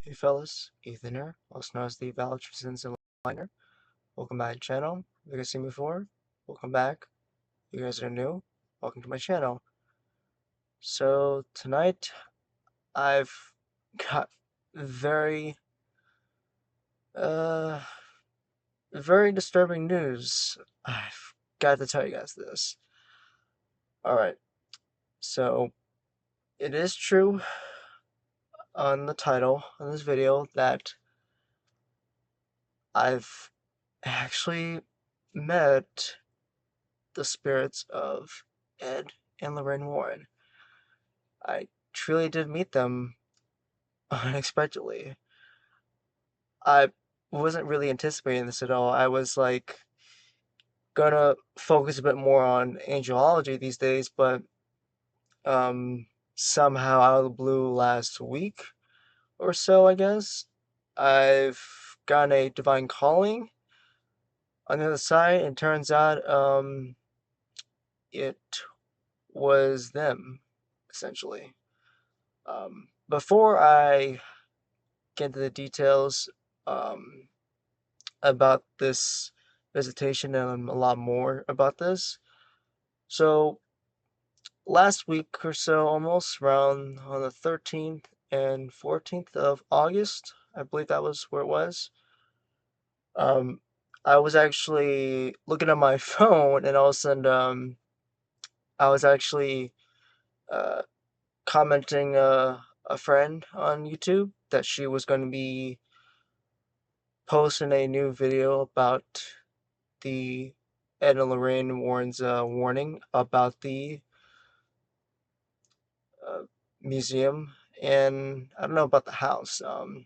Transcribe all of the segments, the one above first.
Hey fellas, Ethan here, also known as the Valtrisans and Liner. Welcome back to the channel. If you guys seen me before, welcome back. If you guys are new, welcome to my channel. So tonight I've got very uh very disturbing news. I've got to tell you guys this. Alright, so it is true on the title of this video that I've actually met the spirits of Ed and Lorraine Warren. I truly did meet them unexpectedly. I wasn't really anticipating this at all. I was like gonna focus a bit more on angelology these days, but um somehow out of the blue last week or so, I guess, I've gotten a divine calling on the other side, and turns out it was them, essentially. Before I get into the details um, about this visitation and a lot more about this. So, last week or so, almost around on the 13th and 14th of August, I believe that was where it was. Um, I was actually looking at my phone, and all of a sudden, I was actually uh, commenting a friend on YouTube that she was going to be posting a new video about the Ed and Lorraine Warren's warning about the uh, museum, and I don't know about the house. I'm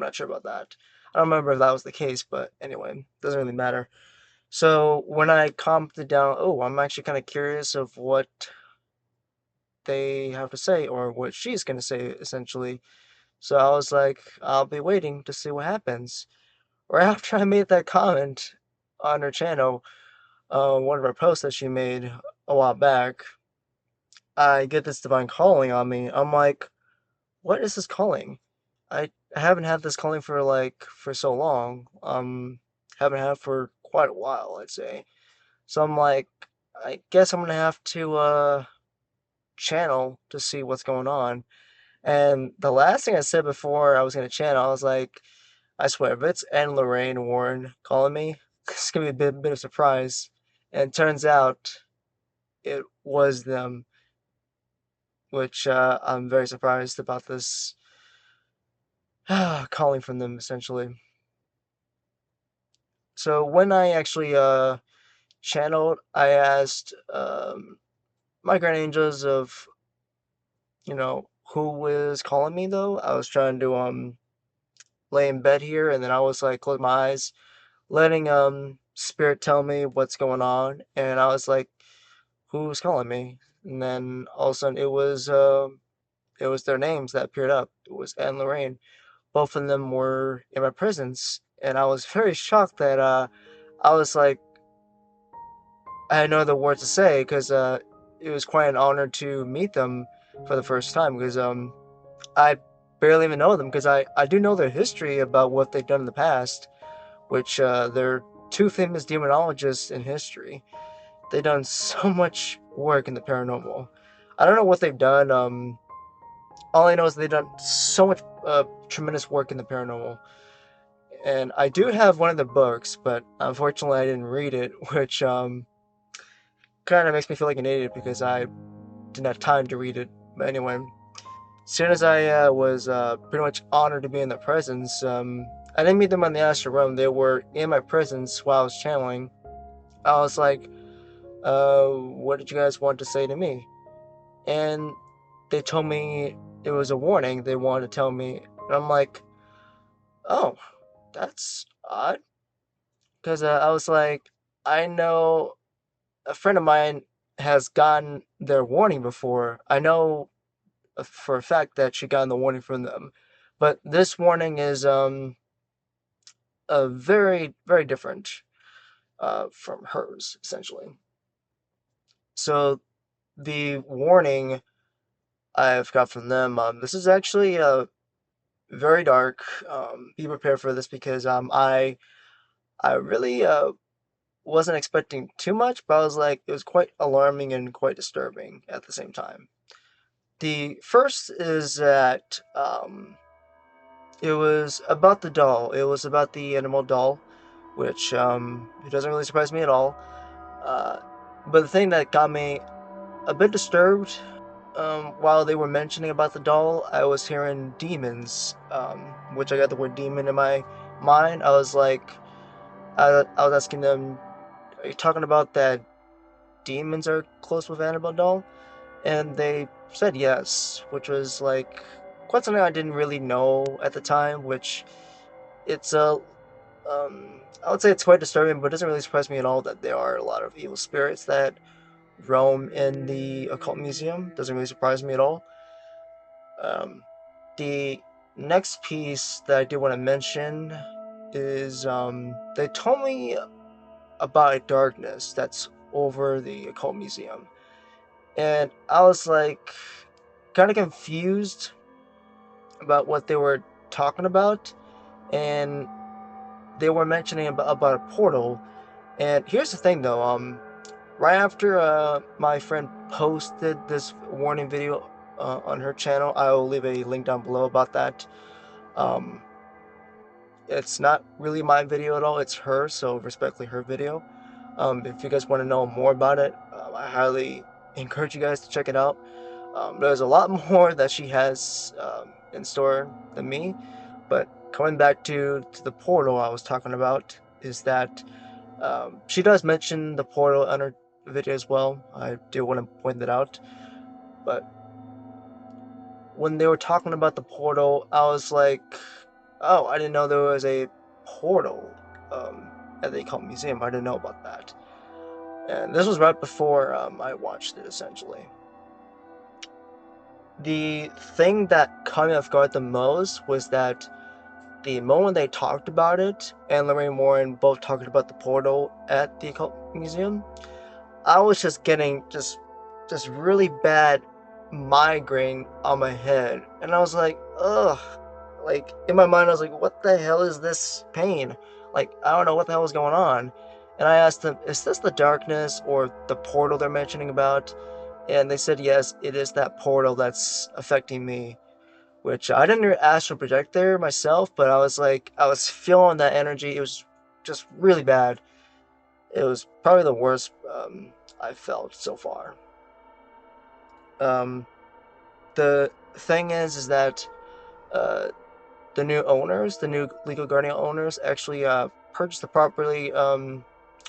not sure about that. I don't remember if that was the case, but anyway, doesn't really matter. So when I commented down, oh, I'm actually kind of curious of what they have to say or what she's gonna say, essentially. So I was like, I'll be waiting to see what happens. Right after I made that comment on her channel, one of her posts that she made a while back, I get this divine calling on me. I'm like, what is this calling? I haven't had this calling for for so long. Haven't had it for quite a while, I'd say. So I'm like, I guess I'm gonna have to channel to see what's going on. And the last thing I said before I was gonna channel, I was like, I swear, if it's Ed and Lorraine Warren calling me, it's gonna be a bit of a surprise. And it turns out it was them, which I'm very surprised about this calling from them, essentially. So when I actually channeled, I asked my grand angels of who was calling me though. I was trying to lay in bed here, and then I was like close my eyes, letting spirit tell me what's going on, and I was like, who's calling me? And then all of a sudden it was their names that appeared up. It was Ed and Lorraine. Both of them were in my presence, and I was very shocked that I was like, I had no other words to say because it was quite an honor to meet them for the first time because I barely even know them because I do know their history about what they've done in the past, which they're two famous demonologists in history. They've done so much work in the paranormal. I don't know what they've done. All I know is they've done so much tremendous work in the paranormal. And I do have one of the books, but unfortunately I didn't read it, which kind of makes me feel like an idiot because I didn't have time to read it. But anyway, as soon as I was pretty much honored to be in their presence, I didn't meet them on the astral realm. They were in my presence while I was channeling. I was like, what did you guys want to say to me? And they told me it was a warning they wanted to tell me. And I'm like, oh, that's odd. Because I was like, I know a friend of mine has gotten their warning before. I know for a fact that she got the warning from them. But this warning is a very different from hers, essentially. So the warning I've got from them, this is actually very dark. Be prepared for this because I really wasn't expecting too much, but I was like, it was quite alarming and quite disturbing at the same time. The first is that it was about the doll. It was about the animal doll, which it doesn't really surprise me at all. Uh, but the thing that got me a bit disturbed while they were mentioning about the doll, I was hearing demons, which I got the word demon in my mind. I was like, I was asking them, are you talking about that demons are close with Annabelle doll? And they said yes, which was like quite something I didn't really know at the time, which it's a I would say it's quite disturbing, but it doesn't really surprise me at all that there are a lot of evil spirits that roam in the occult museum. Doesn't really surprise me at all. Um, the next piece that I do want to mention is they told me about a darkness that's over the occult museum, and I was like kind of confused about what they were talking about, and they were mentioning about a portal. And here's the thing though, right after my friend posted this warning video on her channel, I will leave a link down below about that. Um, it's not really my video at all, it's her, so respectfully her video. If you guys want to know more about it, I highly encourage you guys to check it out. There's a lot more that she has in store than me, but coming back to the portal I was talking about, is that she does mention the portal on her video as well. I do want to point that out. But when they were talking about the portal, I was like, oh, I didn't know there was a portal at the Occult Museum. I didn't know about that. And this was right before I watched it, essentially. The thing that caught me off guard the most was that the moment they talked about it, and Lorraine Warren both talked about the portal at the Occult Museum, I was just getting just really bad migraine on my head, and I was like, ugh. Like in my mind, I was like, what the hell is this pain? Like I don't know what the hell was going on. And I asked them, is this the darkness or the portal they're mentioning about? And they said, yes, it is that portal that's affecting me. Which I didn't astral project there myself, but I was like, I was feeling that energy. It was just really bad. It was probably the worst I've felt so far. Um, the thing is that uh, the new owners, the new legal guardian owners, actually purchased the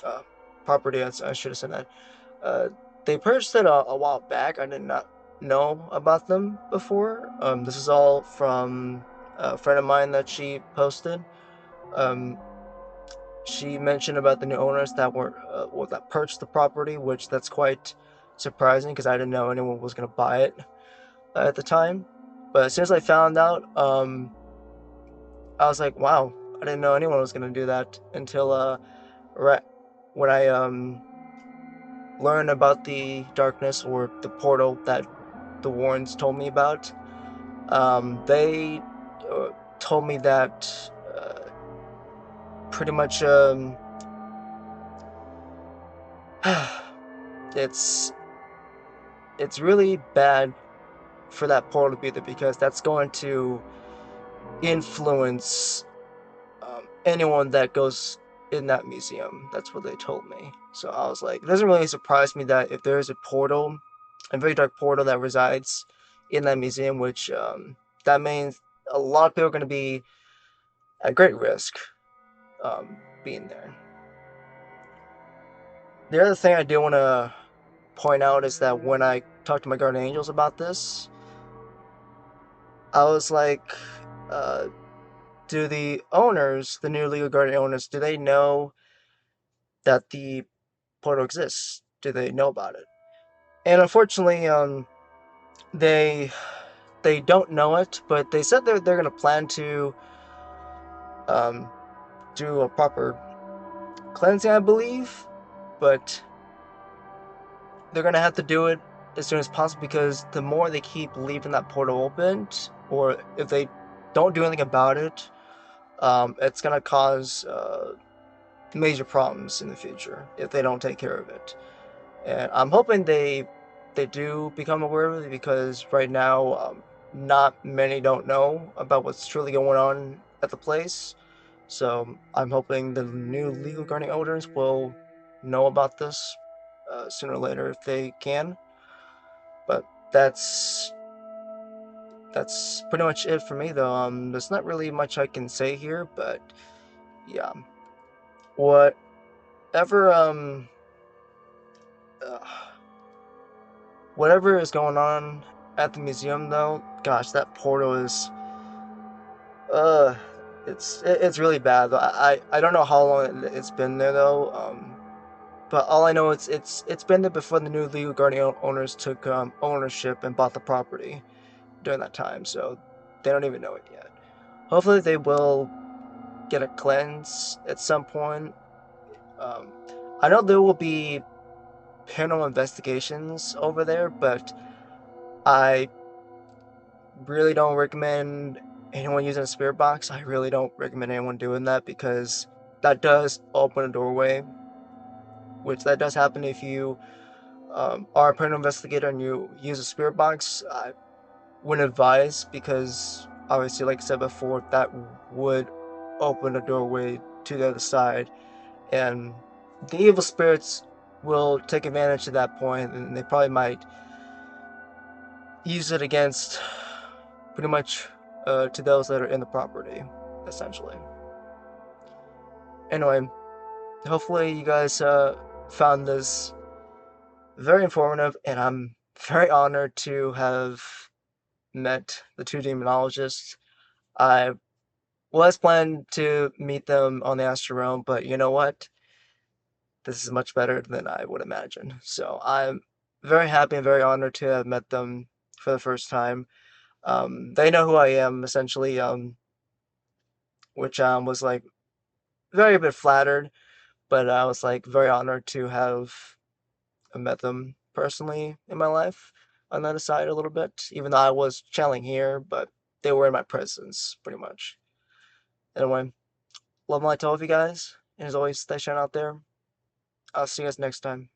uh, property. I should have said that. Uh, they purchased it a while back. I did not know about them before. This is all from a friend of mine that she posted. Um, she mentioned about the new owners that were well, that purchased the property, which that's quite surprising because I didn't know anyone was gonna buy it at the time. But as soon as I found out, I was like, wow, I didn't know anyone was gonna do that until right when I learned about the darkness or the portal that the Warrens told me about. They uh, told me that pretty much it's it's really bad for that portal to be there because that's going to influence anyone that goes in that museum. That's what they told me. So I was like, it doesn't really surprise me that if there is a portal, a very dark portal that resides in that museum, which that means a lot of people are going to be at great risk being there. The other thing I do want to point out is that when I talked to my guardian angels about this, I was like, uh, do the owners, the new legal guardian owners, do they know that the portal exists? Do they know about it? And unfortunately, they they don't know it, but they said they're gonna plan to um, do a proper cleansing, I believe, but they're gonna have to do it as soon as possible because the more they keep leaving that portal open, or if they don't do anything about it, it's gonna cause major problems in the future if they don't take care of it. And I'm hoping they do become aware of it because right now, not many don't know about what's truly going on at the place. So I'm hoping the new legal guardian owners will know about this sooner or later if they can. But that's pretty much it for me though. There's not really much I can say here, but yeah, whatever uh, whatever is going on at the museum though, gosh, that portal is uh it's really bad. I don't know how long it's been there though. But all I know is it's been there before the new legal guardian owners took ownership and bought the property during that time, so they don't even know it yet. Hopefully, they will get a cleanse at some point. Um, I know there will be paranormal investigations over there, but I really don't recommend anyone using a spirit box. I really don't recommend anyone doing that because that does open a doorway, which that does happen if you are a paranormal investigator and you use a spirit box. I wouldn't advise because obviously, like I said before, that would open a doorway to the other side, and the evil spirits will take advantage of that point, and they probably might use it against pretty much to those that are in the property, essentially. Anyway, hopefully you guys found this very informative, and I'm very honored to have met the two demonologists. I was planning to meet them on the Astral Realm, but you know what? This is much better than I would imagine. So I'm very happy and very honored to have met them for the first time. They know who I am, essentially, which was like very bit flattered, but I was like very honored to have met them personally in my life on that aside a little bit, even though I was channeling here, but they were in my presence pretty much. Anyway, love my to all of you guys, and as always, stay shining out there. I'll see you guys next time.